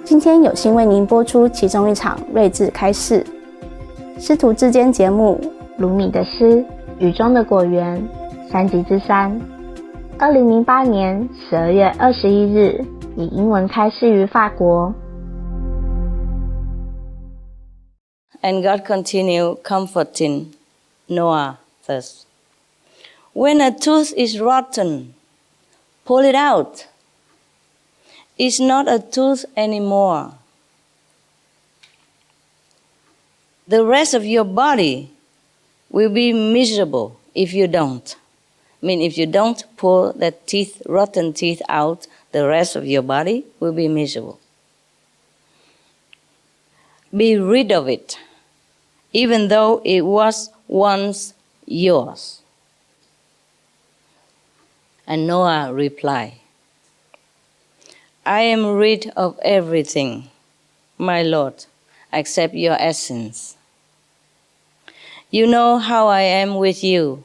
今天有幸为您播出其中一场睿智开示，师徒之间节目《鲁米的诗：雨中的果园》3集之3。2008年12月21日以英文开示于法国。And God continued comforting Noah thus. When a tooth is rotten, pull it out. It's not a tooth anymore. The rest of your body will be miserable if you don't. If you don't pull that rotten teeth out, the rest of your body will be miserable. Be rid of it, even though it was once yours. And Noah replied, I am rid of everything, my Lord, except your essence. You know how I am with you.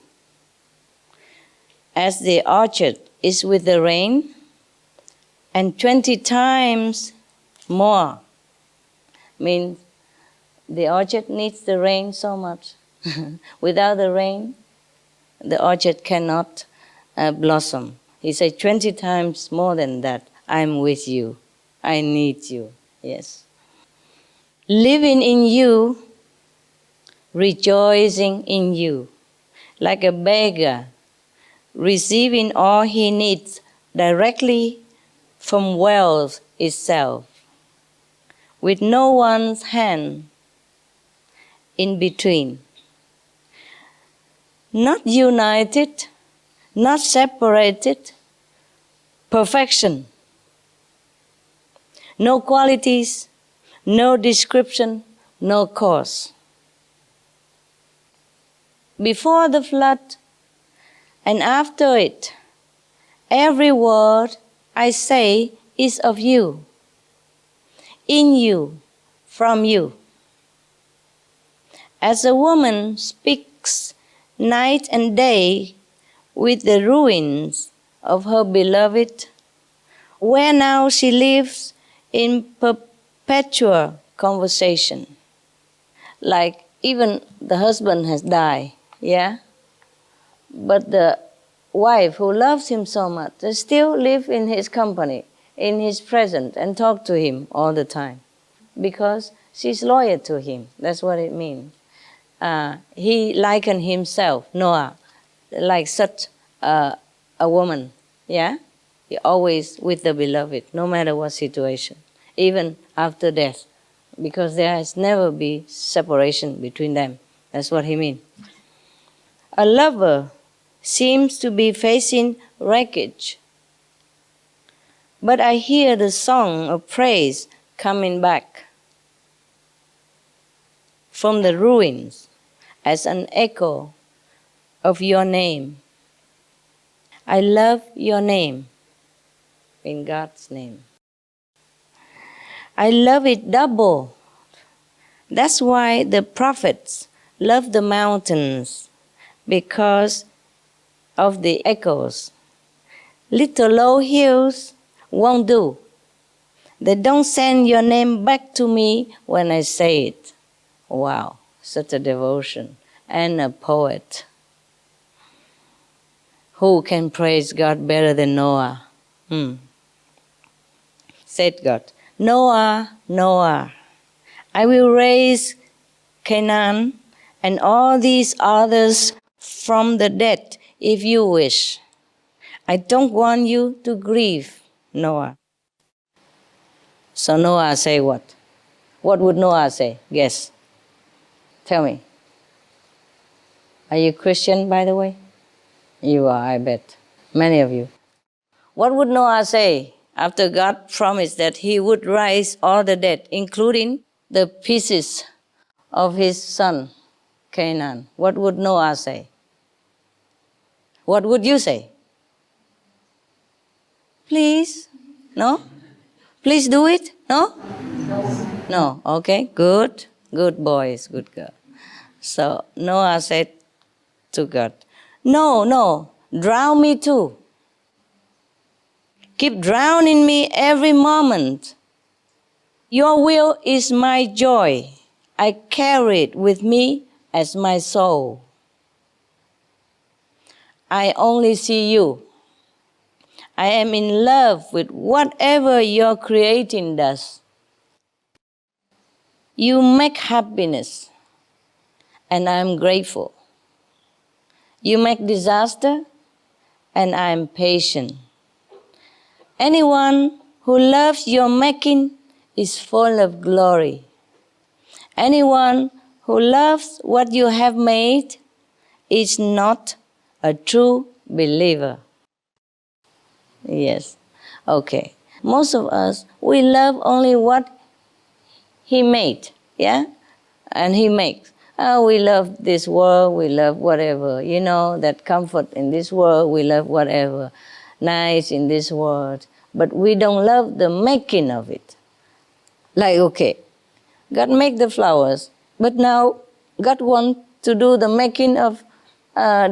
As the orchard is with the rain, and 20 times more. Means the orchard needs the rain so much. Without the rain, the orchard cannot blossom. He said 20 times more than that. I'm with you. I need you. Yes. Living in you, rejoicing in you, like a beggar, receiving all he needs directly from wealth itself, with no one's hand in between. Not united, not separated, perfection. No qualities, no description, no cause. Before the flood and after it, every word I say is of you, in you, from you. As a woman speaks night and day with the ruins of her beloved, where now she lives in perpetual conversation. Like even the husband has died, yeah? But the wife who loves him so much, they still live in his company, in his presence, and talk to him all the time. Because she's loyal to him, that's what it means. He likened himself, Noah, like such a woman, yeah? He always with the beloved, no matter what situation, even after death, because there has never been separation between them. That's what he means. A lover seems to be facing wreckage, but I hear the song of praise coming back from the ruins as an echo of your name. I love your name. In God's name. I love it double. That's why the prophets love the mountains, because of the echoes. Little low hills won't do. They don't send your name back to me when I say it. Wow, such a devotion and a poet. Who can praise God better than Noah? Said God, Noah, Noah, I will raise Canaan and all these others from the dead if you wish. I don't want you to grieve, Noah. So Noah say what? What would Noah say? Guess. Tell me. Are you Christian, by the way? You are, I bet. Many of you. What would Noah say after God promised that he would rise all the dead, including the pieces of his son, Canaan? What would Noah say? What would you say? Please? No? Please do it? No? No. Okay, good. Good boys, good girl. So Noah said to God, no, drown me too. Keep drowning me every moment. Your will is my joy. I carry it with me as my soul. I only see you. I am in love with whatever your creating does. You make happiness, and I am grateful. You make disaster, and I am patient. Anyone who loves your making is full of glory. Anyone who loves what you have made is not a true believer. Yes, okay. Most of us, we love only what He made, yeah? And He makes. Oh, we love this world, we love whatever, that comfort in this world, we love whatever, nice in this world. But we don't love the making of it. Like, okay, God make the flowers, but now God wants to do the making of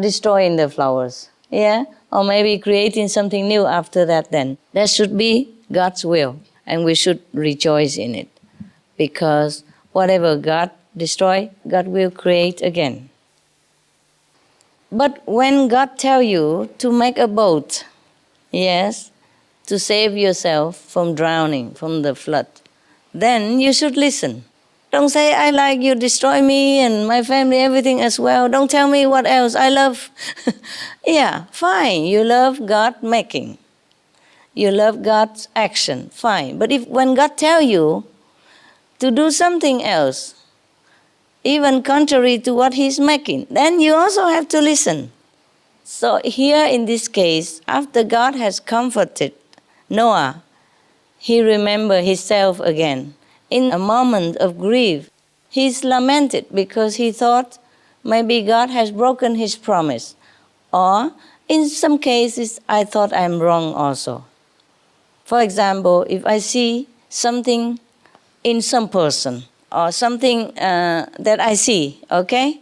destroying the flowers, yeah? Or maybe creating something new after that then. That should be God's will, and we should rejoice in it. Because whatever God destroy, God will create again. But when God tells you to make a boat, yes, to save yourself from drowning, from the flood, then you should listen. Don't say, I like you, destroy me and my family, everything as well. Don't tell me what else I love. Yeah, fine, you love God making. You love God's action, fine. But when God tells you to do something else, even contrary to what He's making, then you also have to listen. So here in this case, after God has comforted Noah, he remembered himself again. In a moment of grief, he's lamented because he thought maybe God has broken His promise. Or in some cases, I thought I'm wrong also. For example, if I see something in some person or something that I see, okay,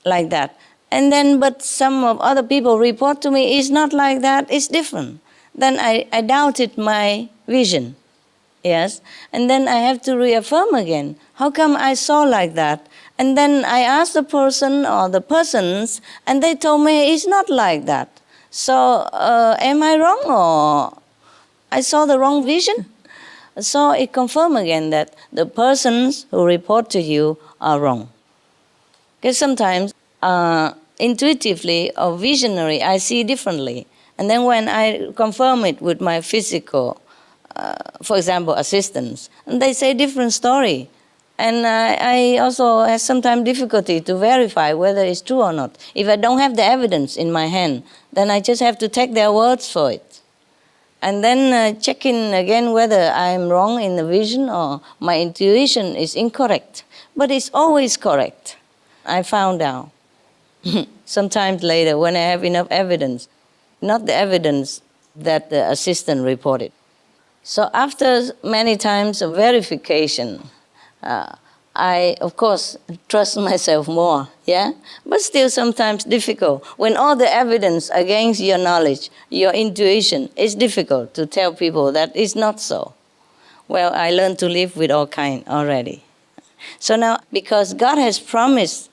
like that. And then, but some of other people report to me, it's not like that, it's different. Then I doubted my vision, yes. And then I have to reaffirm again. How come I saw like that? And then I asked the person or the persons, and they told me it's not like that. So am I wrong or I saw the wrong vision? So it confirmed again that the persons who report to you are wrong. Because sometimes intuitively or visionary, I see differently. And then when I confirm it with my physical, for example, assistants, and they say different story. And I also have sometimes difficulty to verify whether it's true or not. If I don't have the evidence in my hand, then I just have to take their words for it. And then check in again whether I'm wrong in the vision or my intuition is incorrect. But it's always correct. I found out. Sometimes later when I have enough evidence, not the evidence that the assistant reported. So after many times of verification, I, of course, trust myself more, yeah? But still sometimes difficult. When all the evidence against your knowledge, your intuition, it's difficult to tell people that it's not so. Well, I learned to live with all kind already. So now, because God has promised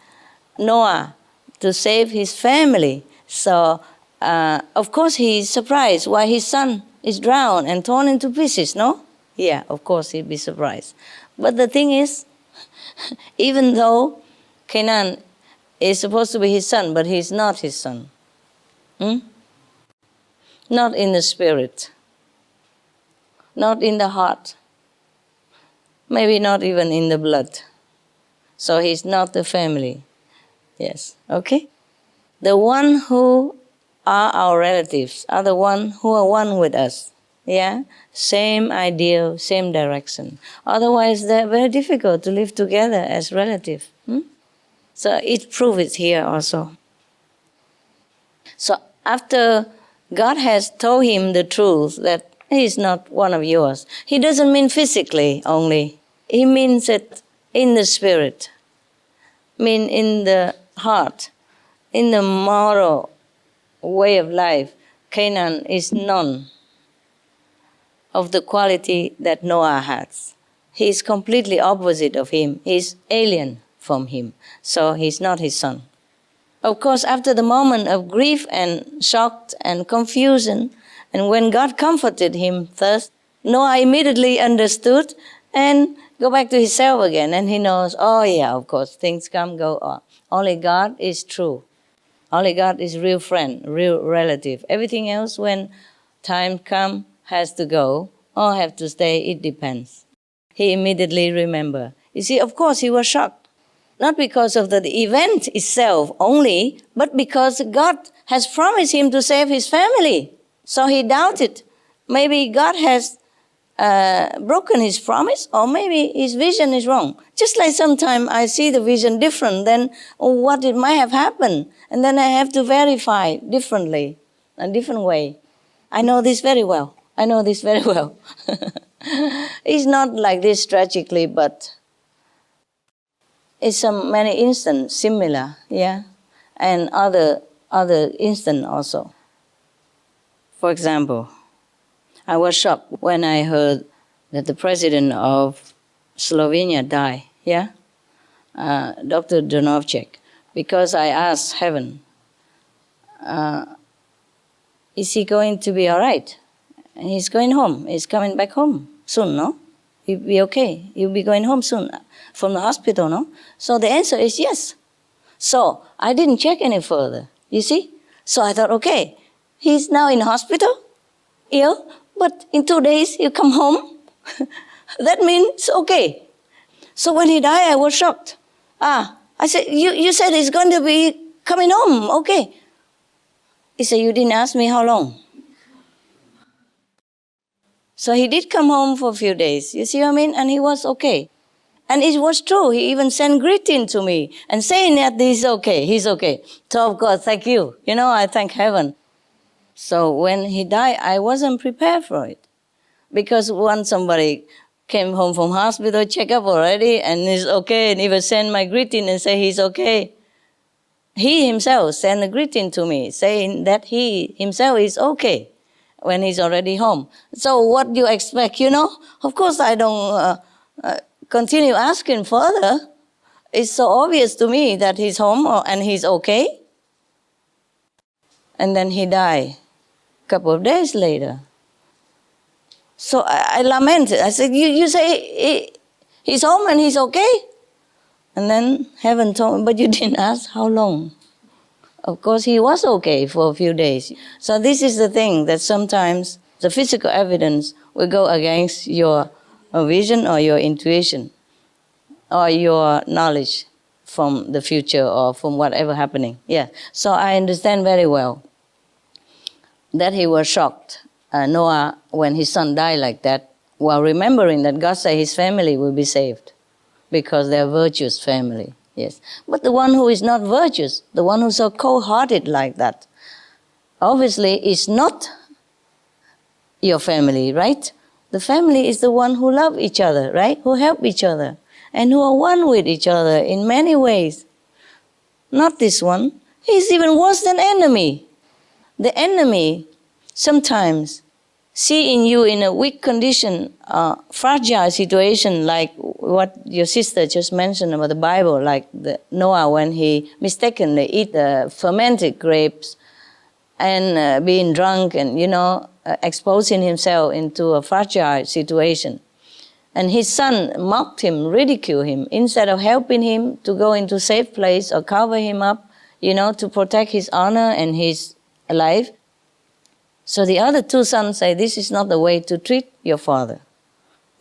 Noah to save his family, so of course he's surprised why his son is drowned and torn into pieces, no? Yeah, of course he'd be surprised. But the thing is, even though Canaan is supposed to be his son, but he's not his son. Not in the spirit. Not in the heart. Maybe not even in the blood. So he's not the family. Yes, okay? The one who are our relatives are the one who are one with us. Yeah? Same ideal, same direction. Otherwise, they're very difficult to live together as relatives. So it proves it here also. So after God has told him the truth that he is not one of yours, he doesn't mean physically only. He means it in the spirit, mean in the heart, in the moral way of life. Canaan is none of the quality that Noah has. He's completely opposite of him. He's alien from him. So he's not his son. Of course, after the moment of grief and shock and confusion, and when God comforted him first, Noah immediately understood and go back to himself again. And he knows, oh yeah, of course, things come, go on. Only God is true. Only God is real friend, real relative. Everything else, when time comes, has to go or have to stay, it depends. He immediately remembered. You see, of course, he was shocked. Not because of the event itself only, but because God has promised him to save his family. So he doubted. Maybe God has broken his promise, or maybe his vision is wrong. Just like sometimes I see the vision different than what it might have happened, and then I have to verify differently, a different way. I know this very well. I know this very well. It's not like this tragically, but it's many instances similar, yeah, and other instances also. For example, I was shocked when I heard that the president of Slovenia died, yeah, Dr. Drnovšek, because I asked heaven, is he going to be all right? And he's going home. He's coming back home soon, no? He'll be okay. He'll be going home soon from the hospital, no? So the answer is yes. So I didn't check any further, you see? So I thought, okay, he's now in hospital, ill, but in 2 days he'll come home. That means okay. So when he died, I was shocked. I said, you said he's going to be coming home, okay. He said, you didn't ask me how long. So he did come home for a few days, you see what I mean? And he was okay. And it was true. He even sent greeting to me and saying that he's okay. So of course, thank you. You know, I thank heaven. So when he died, I wasn't prepared for it. Because once somebody came home from hospital, check up already, and he's okay, and even send my greeting and say he's okay. He himself sent a greeting to me, saying that he himself is okay when he's already home. So what do you expect, you know? Of course I don't continue asking further. It's so obvious to me that he's home and he's okay. And then he died a couple of days later. So I lamented. I said, you say he's home and he's okay? And then heaven told me, but you didn't ask how long. Of course, he was okay for a few days. So this is the thing, that sometimes the physical evidence will go against your vision or your intuition or your knowledge from the future or from whatever happening. Yeah. So I understand very well that he was shocked, Noah, when his son died like that, while remembering that God said his family will be saved because they're a virtuous family. Yes. But the one who is not virtuous, the one who's so cold-hearted like that, obviously is not your family, right? The family is the one who love each other, right? Who help each other and who are one with each other in many ways. Not this one. He's even worse than enemy. The enemy sometimes see in you in a weak condition, fragile situation, like what your sister just mentioned about the Bible, like Noah when he mistakenly eat the fermented grapes and being drunk and, exposing himself into a fragile situation. And his son mocked him, ridiculed him, instead of helping him to go into a safe place or cover him up, to protect his honor and his life. So the other two sons say, this is not the way to treat your father.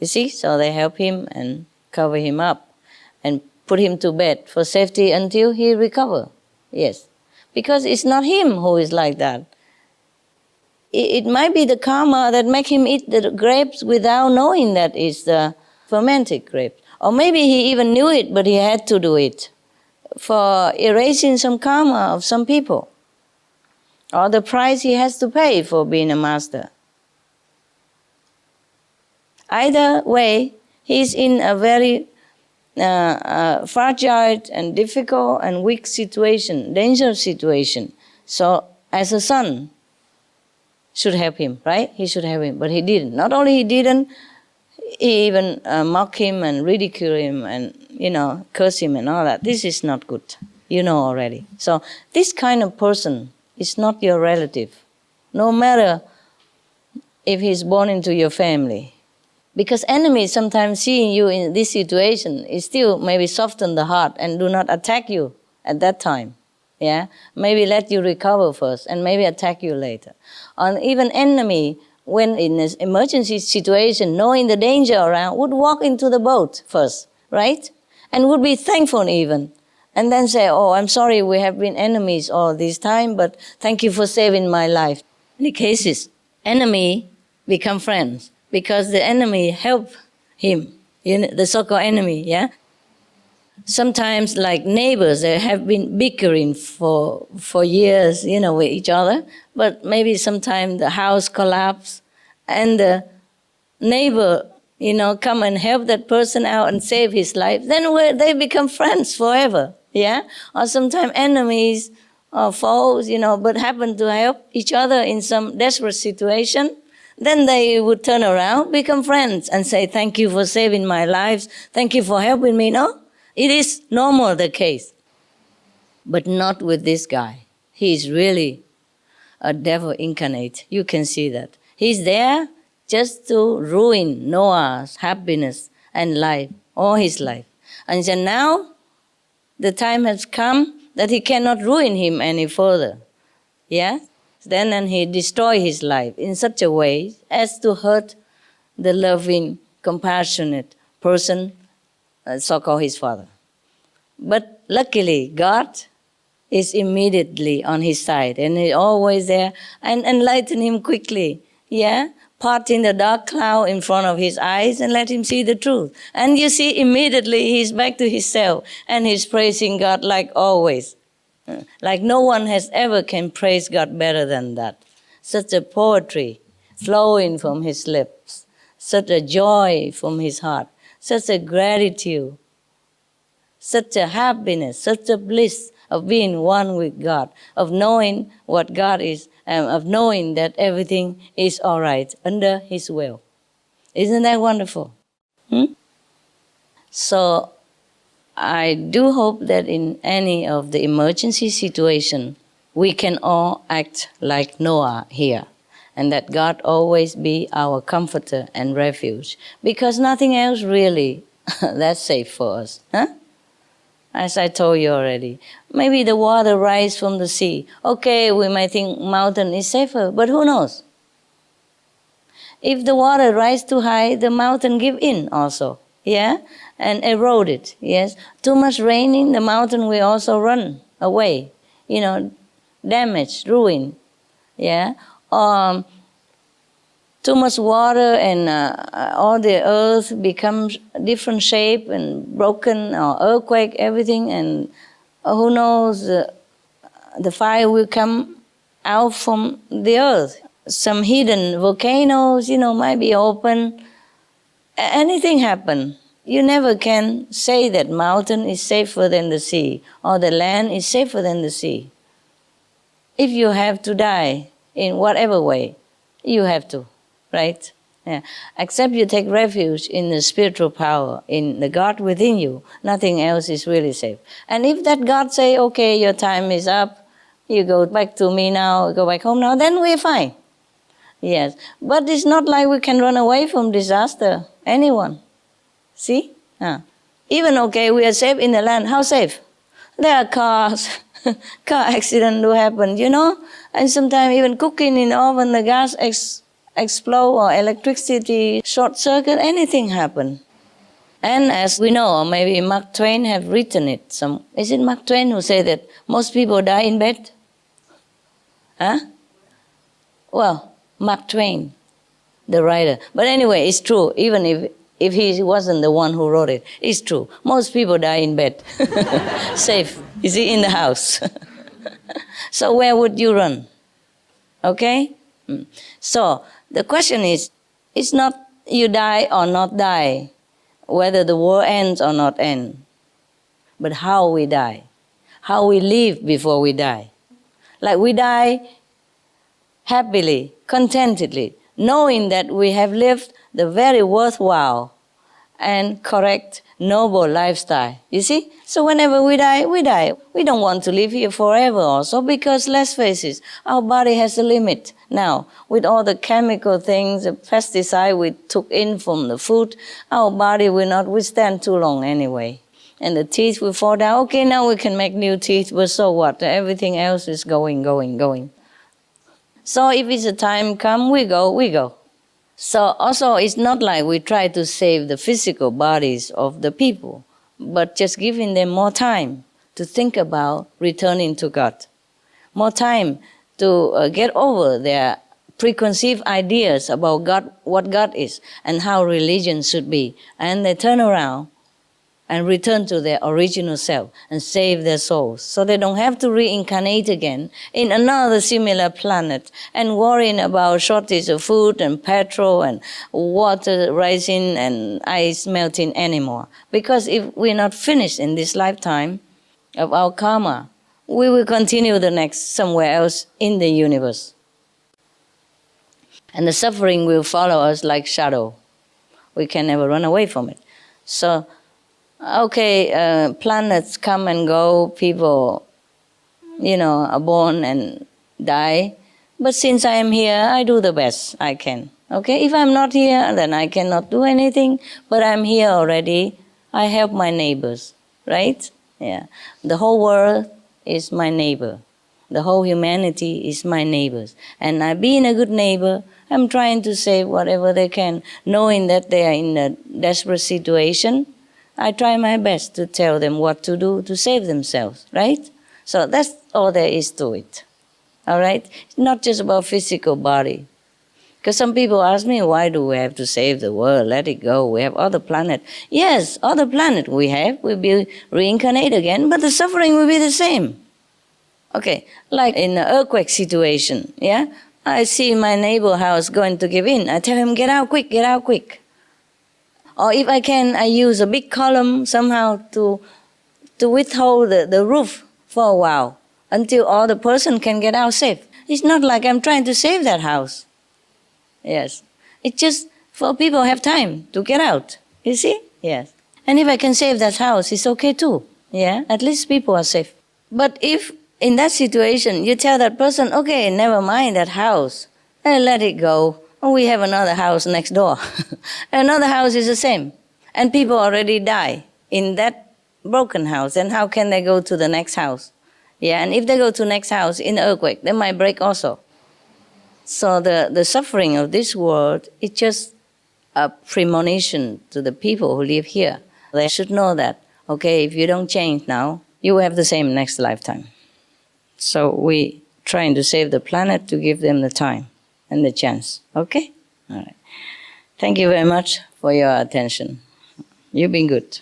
You see? So they help him and cover him up and put him to bed for safety until he recover. Yes. Because it's not him who is like that. It might be the karma that make him eat the grapes without knowing that it's the fermented grapes. Or maybe he even knew it, but he had to do it for erasing some karma of some people, or the price he has to pay for being a master. Either way, he's in a very fragile and difficult and weak situation, dangerous situation. So as a son, should help him, right? He should help him, but he didn't. Not only he didn't, he even mock him and ridicule him and, curse him and all that. This is not good. You know already. So this kind of person is not your relative, no matter if he's born into your family. Because enemies sometimes seeing you in this situation is still maybe soften the heart and do not attack you at that time. Yeah, maybe let you recover first and maybe attack you later. Or even enemy, when in an emergency situation, knowing the danger around, would walk into the boat first, right? And would be thankful even. And then say, oh, I'm sorry we have been enemies all this time, but thank you for saving my life. In many cases, enemy become friends because the enemy help him, the so-called enemy, yeah? Sometimes like neighbors, they have been bickering for years, with each other, but maybe sometime the house collapse and the neighbor, come and help that person out and save his life, then they become friends forever, yeah? Or sometimes enemies or foes, but happen to help each other in some desperate situation, then they would turn around, become friends and say, thank you for saving my life, thank you for helping me, no? It is normal, the case. But not with this guy. He is really a devil incarnate. You can see that. He's there just to ruin Noah's happiness and life, all his life. And so now the time has come that he cannot ruin him any further. Yeah? Then he destroy his life in such a way as to hurt the loving, compassionate person, so-called his father. But luckily, God is immediately on his side and he's always there and enlighten him quickly, yeah? Parting the dark cloud in front of his eyes and let him see the truth. And you see immediately he's back to himself and he's praising God like always. Like no one has ever can praise God better than that. Such a poetry flowing from his lips, such a joy from his heart, such a gratitude, such a happiness, such a bliss of being one with God, of knowing what God is, of knowing that everything is all right under His will. Isn't that wonderful? So I do hope that in any of the emergency situation, we can all act like Noah here, and that God always be our comforter and refuge, because nothing else really that's safe for us. As I told you already, maybe the water rise from the sea. Okay, we might think mountain is safer, but who knows? If the water rise too high, the mountain give in also, yeah, and erode it. Yes, too much raining, the mountain will also run away. Damage, ruin, yeah. Too much water and all the earth becomes different shape and broken, or earthquake, everything, and who knows, the fire will come out from the earth. Some hidden volcanoes, might be open. Anything happen. You never can say that mountain is safer than the sea or the land is safer than the sea. If you have to die in whatever way, you have to. Right? Yeah. Except you take refuge in the spiritual power, in the God within you, nothing else is really safe. And if that God say, okay, your time is up, you go back to me now, go back home now, then we're fine. Yes. But it's not like we can run away from disaster. Anyone. See? Even okay, we are safe in the land. How safe? There are cars. Car accident do happen, And sometimes even cooking in the oven, the gas explode, or electricity short circuit, anything happen. And as we know, or maybe Mark Twain have written it. Is it Mark Twain who said that most people die in bed? Well, Mark Twain, the writer. But anyway, it's true. Even if he wasn't the one who wrote it, it's true. Most people die in bed. Safe. You see, in the house. So where would you run? Okay? So the question is, it's not you die or not die, whether the war ends or not end, but how we die, how we live before we die. Like we die happily, contentedly, knowing that we have lived the very worthwhile and correct, noble lifestyle. You see? So whenever we die, we die. We don't want to live here forever also because, let's face it, our body has a limit. Now, with all the chemical things, the pesticide we took in from the food, our body will not withstand too long anyway. And the teeth will fall down. Okay, now we can make new teeth, but so what? Everything else is going. So if it's a time come, we go. So also it's not like we try to save the physical bodies of the people, but just giving them more time to think about returning to God. More time to get over their preconceived ideas about God, what God is, and how religion should be. And they turn around and return to their original self and save their souls. So they don't have to reincarnate again in another similar planet and worrying about shortage of food and petrol and water rising and ice melting anymore. Because if we're not finished in this lifetime of our karma, we will continue the next somewhere else in the universe. And the suffering will follow us like shadow. We can never run away from it. So, okay, planets come and go, people, are born and die. But since I am here, I do the best I can. Okay, if I'm not here, then I cannot do anything. But I'm here already. I help my neighbors, right? Yeah. The whole world is my neighbor. The whole humanity is my neighbors. And I, being a good neighbor, I'm trying to save whatever they can, knowing that they are in a desperate situation. I try my best to tell them what to do to save themselves, right? So that's all there is to it, all right? It's not just about physical body. Because some people ask me, why do we have to save the world? Let it go. We have other planets. Yes, other planet we have. We'll be reincarnate again, but the suffering will be the same. Okay, like in an earthquake situation, yeah? I see my neighbor house going to give in. I tell him, get out quick, get out quick. Or if I can, I use a big column somehow to withhold the roof for a while until all the person can get out safe. It's not like I'm trying to save that house. Yes. It's just for people who have time to get out. You see? Yes. And if I can save that house, it's okay too. Yeah? At least people are safe. But if in that situation you tell that person, okay, never mind that house, let it go. We have another house next door. Another house is the same. And people already die in that broken house. And how can they go to the next house? Yeah, and if they go to the next house in the earthquake, they might break also. So the suffering of this world is just a premonition to the people who live here. They should know that, okay, if you don't change now, you will have the same next lifetime. So we trying to save the planet to give them the time and the chance. Okay? All right. Thank you very much for your attention. You've been good.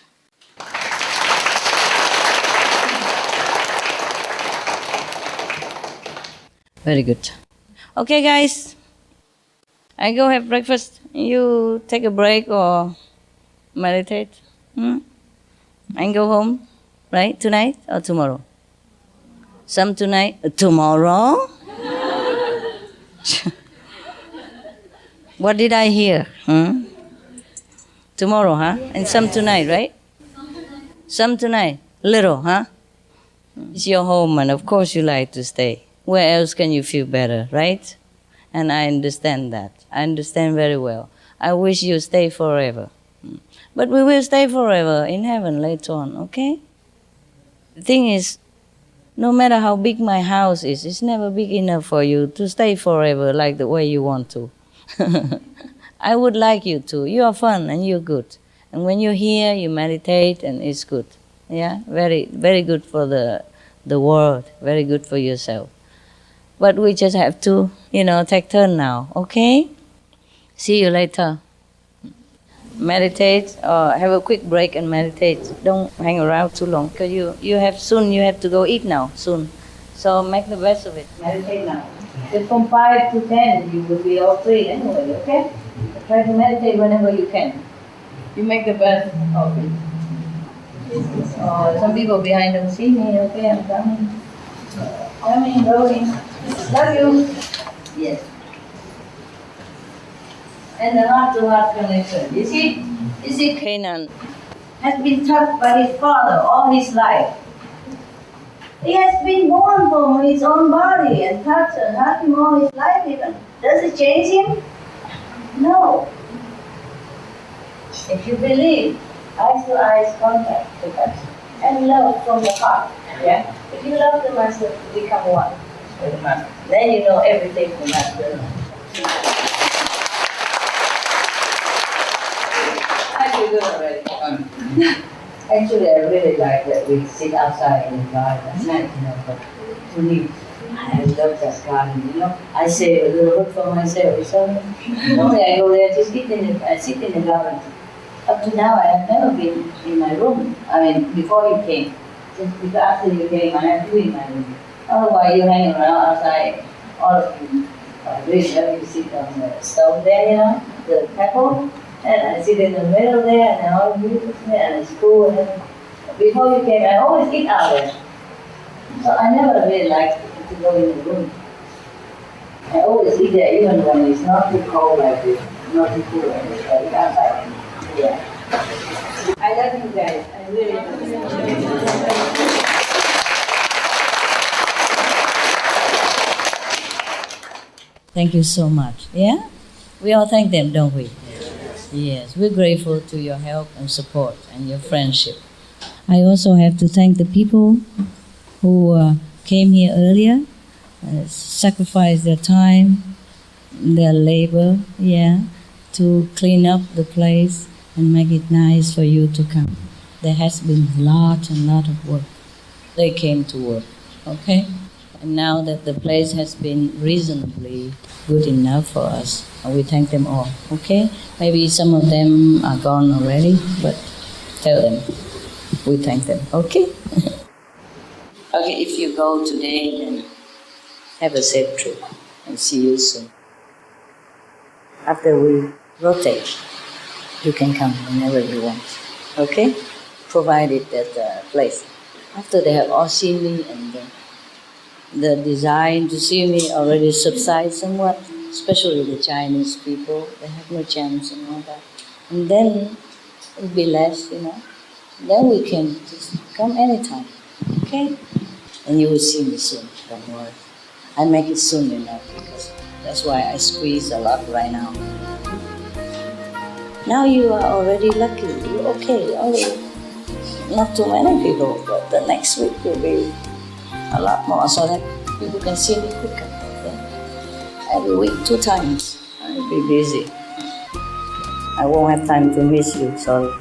Very good. Okay, guys. I go have breakfast. You take a break or meditate. And go home, right? Tonight or tomorrow? Some tonight? Tomorrow? What did I hear? Tomorrow, huh? And some tonight, right? Some tonight. Little, huh? It's your home, and of course you like to stay. Where else can you feel better, right? And I understand that. I understand very well. I wish you stay forever. But we will stay forever in heaven later on, okay? The thing is, no matter how big my house is, it's never big enough for you to stay forever like the way you want to. I would like you to. You are fun and you're good. And when you're here, you meditate and it's good. Yeah, very, very good for the world, very good for yourself. But we just have to, take turn now, okay? See you later. Meditate or have a quick break and meditate. Don't hang around too long because you have to go eat now, soon. So make the best of it. Meditate now. Just from 5 to 10, you will be all free anyway, okay? Try to meditate whenever you can. You make the best of it. Some people behind don't see me, okay? I'm coming. Coming, going. Love you. Yes. And the heart-to-heart connection. You see? You see, Canaan has been taught by his father all his life. He has been born from his own body and touched and hugged him all his life even. Does it change him? No. If you believe, eyes to eyes contact to touch, and love from the heart, yeah? If you love the Master, you become one with the Master. Then you know everything the Master knows. I feel good already. Actually, I really like that we sit outside in the garden at night, but to me, I love that garden, I save a little bit for myself, so normally I go there to sit in the garden. Up to now, I have never been in my room. I mean, before you came. Just because after you came, I have to in my room. Otherwise, you hang around outside, all of you. I really love you sit on the stone there, the pebble. And I sit in the middle there, and all of you sit there, and it's cool. And before you came, I always eat out there. So I never really liked to go in the room. I always eat there, even when it's not too cold like this, not too cool like this, but it's outside. Yeah. I love you guys. I really love you. Thank you so much. Yeah? We all thank them, don't we? Yes, we're grateful to your help and support and your friendship. I also have to thank the people who came here earlier, sacrificed their time, their labor, to clean up the place and make it nice for you to come. There has been lot of work. They came to work, okay? And now that the place has been reasonably good enough for us, we thank them all, okay? Maybe some of them are gone already, but tell them we thank them, okay? Okay, if you go today, then have a safe trip and see you soon. After we rotate, you can come whenever you want, okay? Provided that the place. After they have all seen me and the desire to see me already subsides somewhat, especially the Chinese people, they have no chance and all that. And then it'll be less, Then we can just come anytime, okay? And you will see me soon, don't worry. I make it soon enough because that's why I squeeze a lot right now. Now you are already lucky, you're okay, only not too many people, but the next week will be a lot more so that people can see me quicker. Okay? Every week, 2 times. I'll be busy. I won't have time to miss you, sorry.